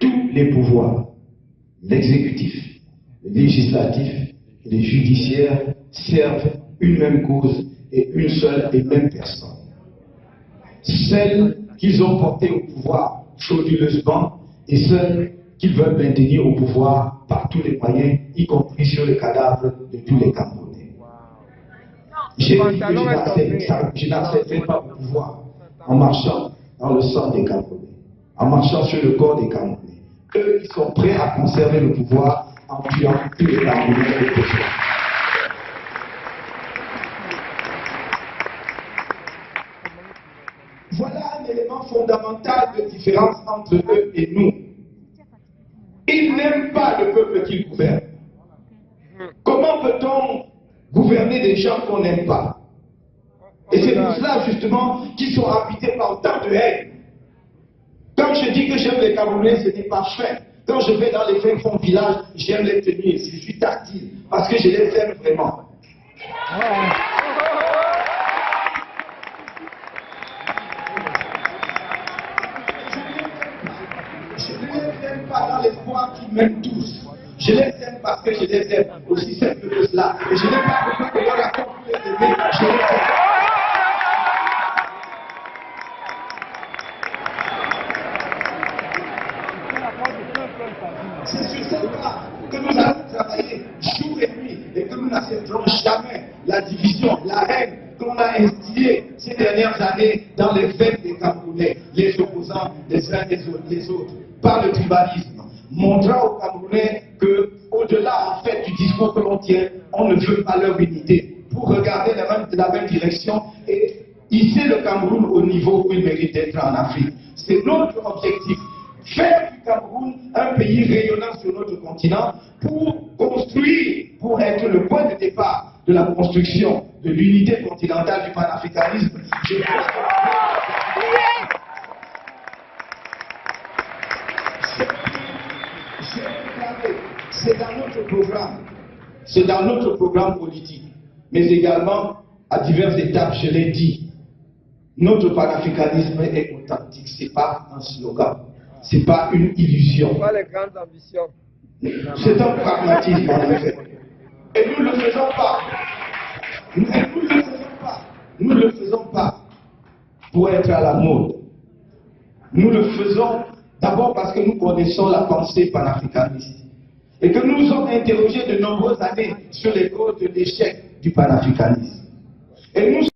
tous les pouvoirs, l'exécutif, le législatif et le judiciaire, servent une même cause et une seule et même personne. Celle qu'ils ont portée au pouvoir frauduleusement et celle qu'ils veulent maintenir au pouvoir par tous les moyens, y compris sur le cadavre de tous les Camerounais. J'ai dit que je n'accepterai pas le pouvoir en marchant dans le sang des Camerounais, en marchant sur le corps des Camerounais. Eux qui sont prêts à conserver le pouvoir en tuant tous les Camerounais au besoin. Voilà un élément fondamental de différence entre eux et nous. Ils n'aiment pas le peuple qu'ils gouvernent. Comment peut-on gouverner des gens qu'on n'aime pas? Et c'est pour cela justement qu'ils sont habités par autant de haine. Quand je dis que j'aime les Camerounais, ce n'est pas fait. Quand je vais dans les fins fonds villages, j'aime les tenir, je suis tactile, parce que je les aime vraiment. Je ne les aime pas dans l'espoir qu'ils m'aiment tous. Je les aime parce que je les aime, aussi simple que cela. Et je n'ai pas besoin de leur accord pour les aimer, je les aime. C'est sur cette base que nous allons travailler jour et nuit et que nous n'accepterons jamais la division, la haine que l'on a instillée ces dernières années dans les veines des Camerounais, les opposants les uns les autres, par le tribalisme, montrant aux Camerounais qu'au-delà en fait du discours que l'on tient, on ne veut pas leur unité, pour regarder la même direction et hisser le Cameroun au niveau où il mérite d'être en Afrique. C'est notre objectif. Faire du Cameroun un pays rayonnant sur notre continent pour construire, pour être le point de départ de la construction de l'unité continentale du panafricanisme. Je crois que c'est dans notre programme, c'est dans notre programme politique, mais également à diverses étapes, je l'ai dit, notre panafricanisme est authentique, ce n'est pas un slogan. Ce n'est pas une illusion. Pas les grandes ambitions. C'est un pragmatisme en effet. Et nous ne le faisons pas. Nous ne le faisons pas pour être à la mode. Nous le faisons d'abord parce que nous connaissons la pensée panafricaniste. Et que nous nous sommes interrogés de nombreuses années sur les causes de l'échec du panafricanisme. Et nous